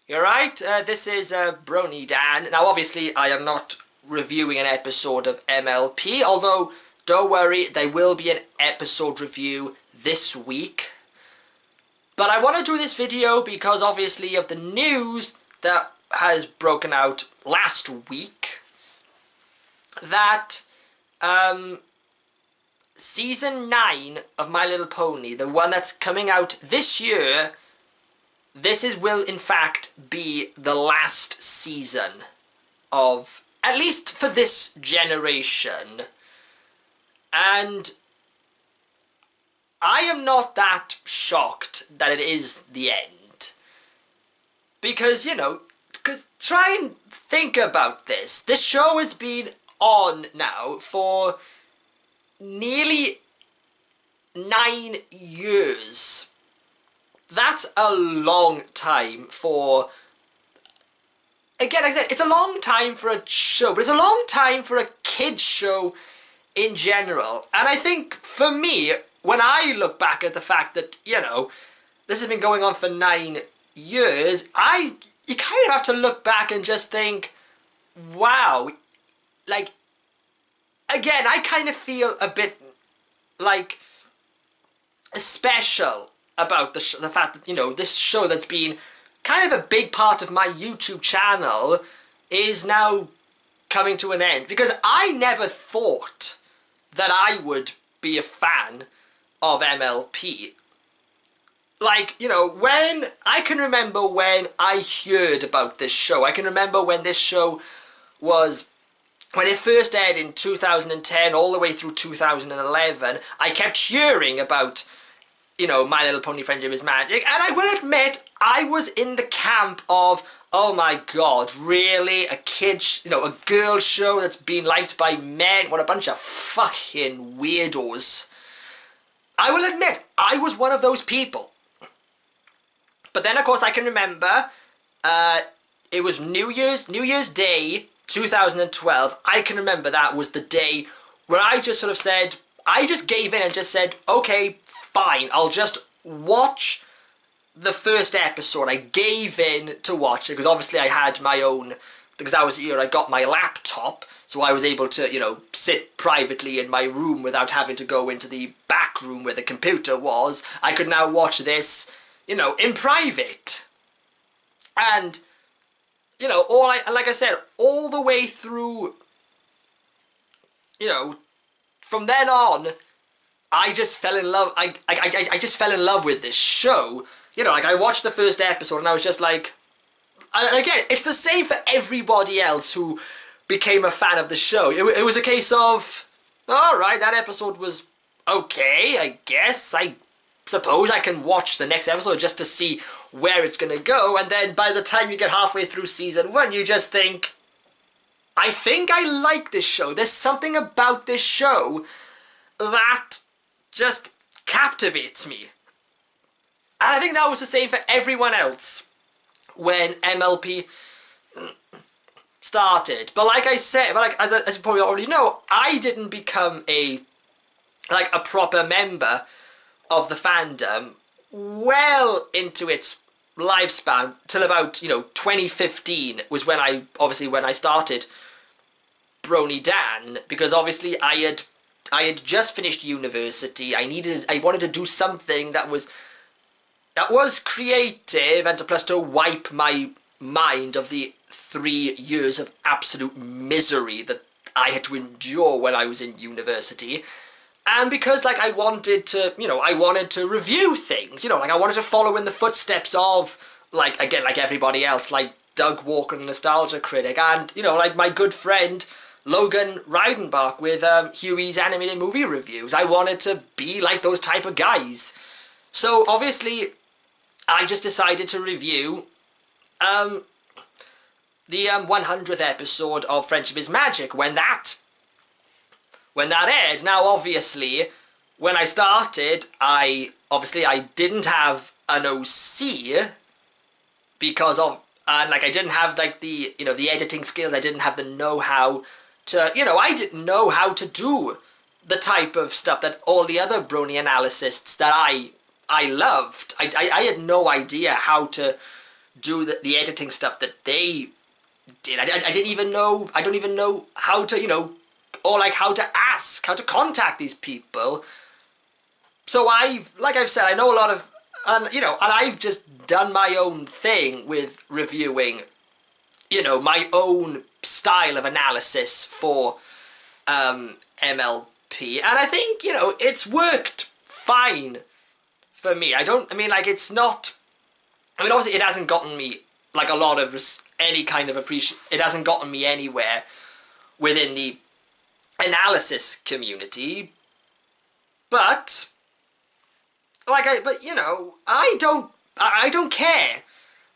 You're right, this is BronyDan. Now obviously I am not reviewing an episode of MLP, although don't worry, there will be an episode review this week. But I want to do this video because obviously of the news that has broken out last week that Season 9 of My Little Pony, the one that's coming out this year, will in fact be the last season of, at least for this generation. And I am not that shocked that it is the end. Because, try and think about this. This show has been on now for nearly 9 years. That's a long time for... Again, like I said, it's a long time for a show, but it's a long time for a kid's show in general. And I think, for me, when I look back at the fact that, this has been going on for 9 years, you kind of have to look back and just think, wow, like, again, I kind of feel a bit, like, special about the fact that, this show that's been kind of a big part of my YouTube channel is now coming to an end. Because I never thought that I would be a fan of MLP. Like, when... I can remember when I heard about this show. I can remember when this show was... When it first aired in 2010 all the way through 2011, I kept hearing about... My Little Pony Friendship is Magic, and I will admit, I was in the camp of, oh my god, really? A a girl show that's been liked by men? What a bunch of fucking weirdos. I will admit, I was one of those people. But then, of course, I can remember, it was New Year's Day, 2012, I can remember that was the day where I just sort of said, I just gave in and just said, okay, fine, I'll just watch the first episode. I gave in to watch it, because obviously I had my own, because that was the year I got my laptop, so I was able to, sit privately in my room without having to go into the back room where the computer was. I could now watch this, in private. And, like I said, all the way through, from then on, I just fell in love. I just fell in love with this show. I watched the first episode and I was just like... And again, it's the same for everybody else who became a fan of the show. It was a case of, alright, that episode was okay, I guess. I suppose I can watch the next episode just to see where it's gonna go. And then by the time you get halfway through season 1, you just think, I think I like this show. There's something about this show that just captivates me. And I think that was the same for everyone else when MLP started. But like I said, as you probably already know, I didn't become a proper member of the fandom well into its lifespan till about 2015 was when I started BronyDan, because obviously I had just finished university. I wanted to do something that was creative and to wipe my mind of the 3 years of absolute misery that I had to endure when I was in university. And because I wanted to review things, I wanted to follow in the footsteps of everybody else, like Doug Walker, the Nostalgia Critic, and my good friend Logan Reidenbach with Huey's animated movie reviews. I wanted to be like those type of guys. So obviously, I just decided to review the 100th episode of Friendship is Magic when that aired. Now obviously, when I started, I didn't have an OC because of, and I didn't have the editing skills. I didn't have the know-how to, I didn't know how to do the type of stuff that all the other Brony analysts that I loved. I had no idea how to do the editing stuff that they did. I didn't even know, I don't even know how to, you know, or like how to ask, how to contact these people. So like I've said, I know a lot of, you know, and I've just done my own thing with reviewing, you know, my own style of analysis for MLP, and I think, you know, it's worked fine for me. I mean, like, it's not, I mean, obviously it hasn't gotten me, like, a lot of any kind of it hasn't gotten me anywhere within the analysis community, but, like, but, you know, I don't care,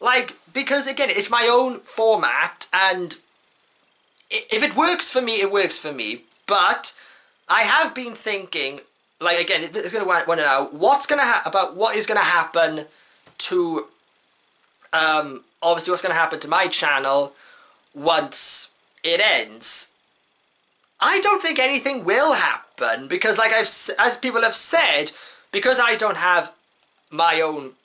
like, because, again, it's my own format, and if it works for me, it works for me, but I have been thinking, like, again, it's going to want to know about what is going to happen to, obviously what's going to happen to my channel once it ends. I don't think anything will happen, because, like, as people have said, because I don't have my own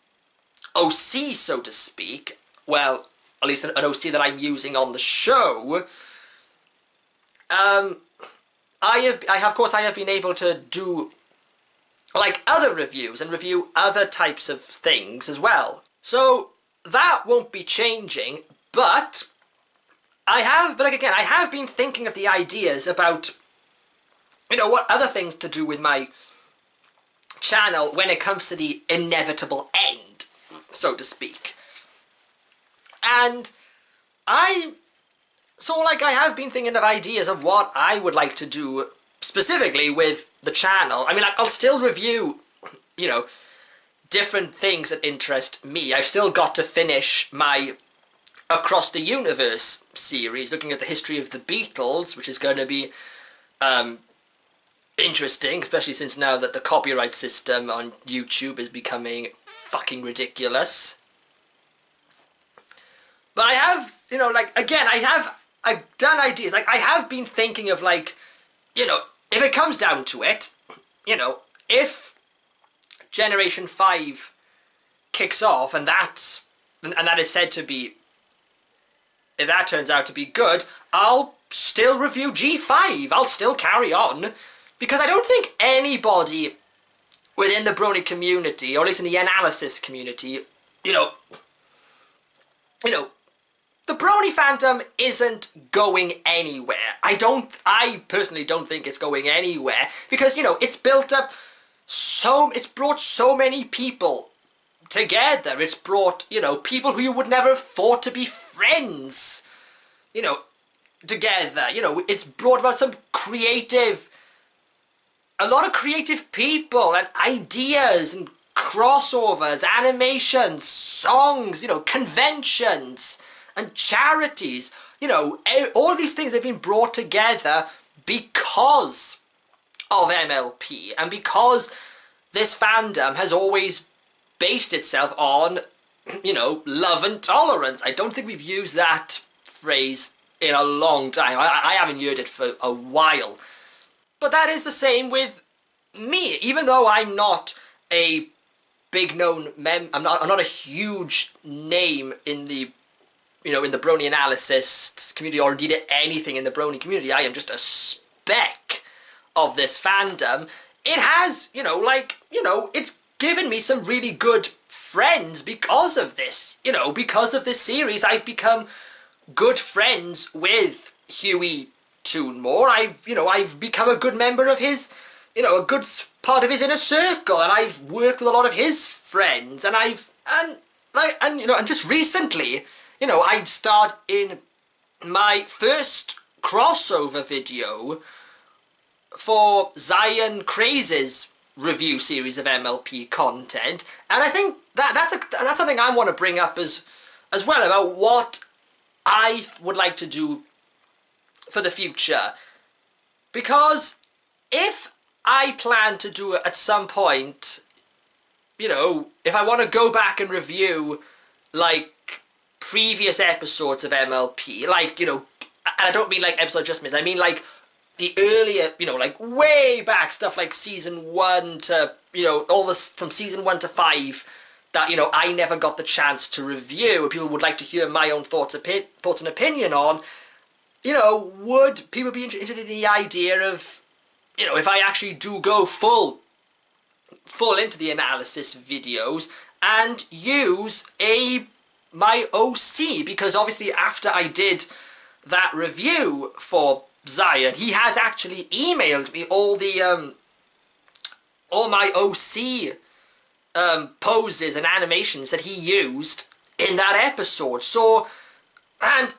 OC, so to speak, well, at least an OC that I'm using on the show, of course, I have been able to do, like, other reviews and review other types of things as well. So that won't be changing, but like, again, I have been thinking of the ideas about, you know, what other things to do with my channel when it comes to the inevitable end, so to speak. And so, like, I have been thinking of ideas of what I would like to do specifically with the channel. I mean, I'll still review, you know, different things that interest me. I've still got to finish my Across the Universe series, looking at the history of the Beatles, which is going to be interesting, especially since now that the copyright system on YouTube is becoming fucking ridiculous. But I have, you know, like, again, I've done ideas, like, I have been thinking of, like, you know, if it comes down to it, you know, if Generation 5 kicks off, and that is said to be, if that turns out to be good, I'll still review G5, I'll still carry on, because I don't think anybody within the Brony community, or at least in the analysis community, you know, the Brony fandom isn't going anywhere. I personally don't think it's going anywhere, because, you know, it's built up it's brought so many people together. It's brought, you know, people who you would never have thought to be friends, you know, together. You know, it's brought about a lot of creative people and ideas and crossovers, animations, songs, you know, conventions and charities. You know, all these things have been brought together because of MLP, and because this fandom has always based itself on, you know, love and tolerance. I don't think we've used that phrase in a long time. I haven't heard it for a while. But that is the same with me. Even though I'm not a big known I'm not a huge name in the, you know, in the Brony analysis community, or indeed anything in the Brony community. I am just a speck of this fandom. It has, you know, like, you know, it's given me some really good friends because of this. You know, because of this series, I've become good friends with Huey Toonmore. I've become a good member of his, you know, a good part of his inner circle, and I've worked with a lot of his friends, and and just recently, you know, I'd start in my first crossover video for Zion Craze's review series of MLP content, and I think that's something I want to bring up as well, about what I would like to do for the future. Because if I plan to do it at some point, you know, if I want to go back and review, like, previous episodes of MLP, like, you know, and I don't mean like episode adjustments, I mean like the earlier, you know, like way back stuff, like season 1 to, you know, all this from season 1 to 5, that, you know, I never got the chance to review, and people would like to hear my own thoughts and opinion on, you know, would people be interested in the idea of, you know, if I actually do go full into the analysis videos and use my OC, because obviously after I did that review for Zion, he has actually emailed me all my OC poses and animations that he used in that episode. So, and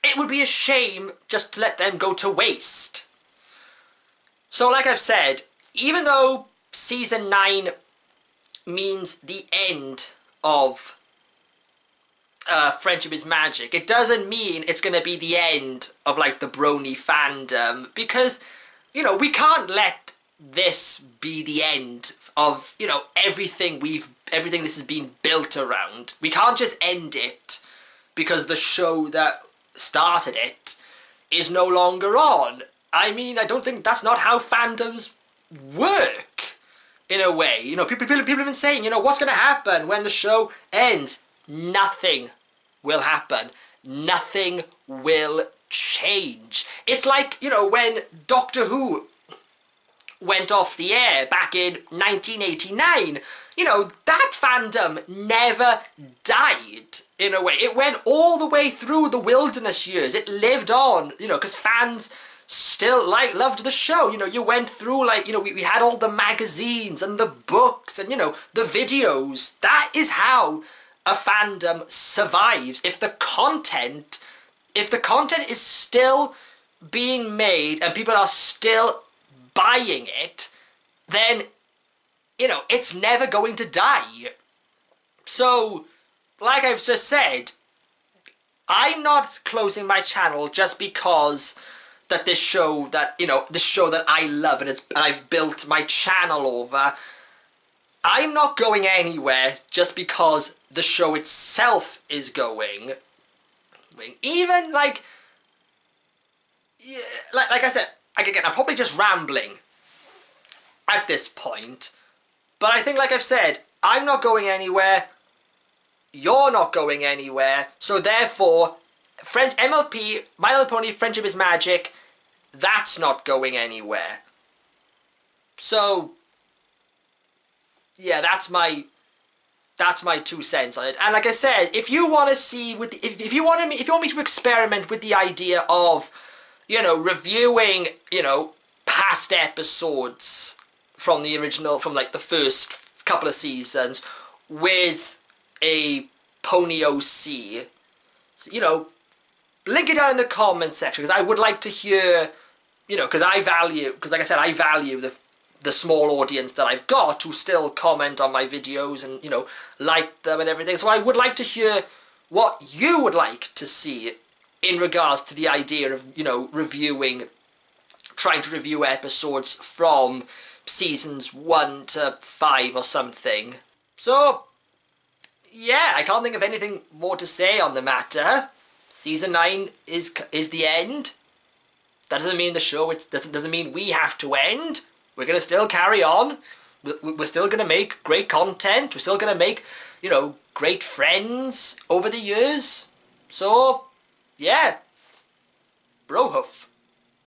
it would be a shame just to let them go to waste. So like I've said, even though Season 9 means the end of Friendship is Magic, it doesn't mean it's going to be the end of, like, the Brony fandom, because, you know, we can't let this be the end of, you know, everything this has been built around. We can't just end it because the show that started it is no longer on. I mean, I don't think that's not how fandoms work, in a way. You know, people have been saying, you know, what's going to happen when the show ends? Nothing will happen. Nothing will change. It's like, you know, when Doctor Who went off the air back in 1989, you know, that fandom never died, in a way. It went all the way through the wilderness years. It lived on, you know, because fans still, like, loved the show. You know, you went through, like, you know, we had all the magazines and the books and, you know, the videos. That is how a fandom survives. If the content is still being made and people are still buying it, then, you know, it's never going to die. So, like I've just said, I'm not closing my channel just because that this show that I love and I've built my channel over, I'm not going anywhere just because the show itself is going. Even, like, yeah, like I said, again, I'm probably just rambling at this point, but I think, like I've said, I'm not going anywhere, you're not going anywhere, so therefore, MLP, My Little Pony Friendship is Magic, that's not going anywhere. So, yeah, that's my 2 cents on it. And like I said, if you want to see, if you want me to experiment with the idea of, you know, reviewing, you know, past episodes from the original, from, like, the first couple of seasons with a Pony OC, you know, link it down in the comments section, because I would like to hear, you know, because like I said, I value the small audience that I've got who still comment on my videos and, you know, like them and everything. So I would like to hear what you would like to see in regards to the idea of, you know, trying to review episodes from seasons 1 to 5 or something. So, yeah, I can't think of anything more to say on the matter. Season 9 is the end. That doesn't mean the show, doesn't mean we have to end. We're going to still carry on. We're still going to make great content. We're still going to make, you know, great friends over the years. So, yeah. Brohoof.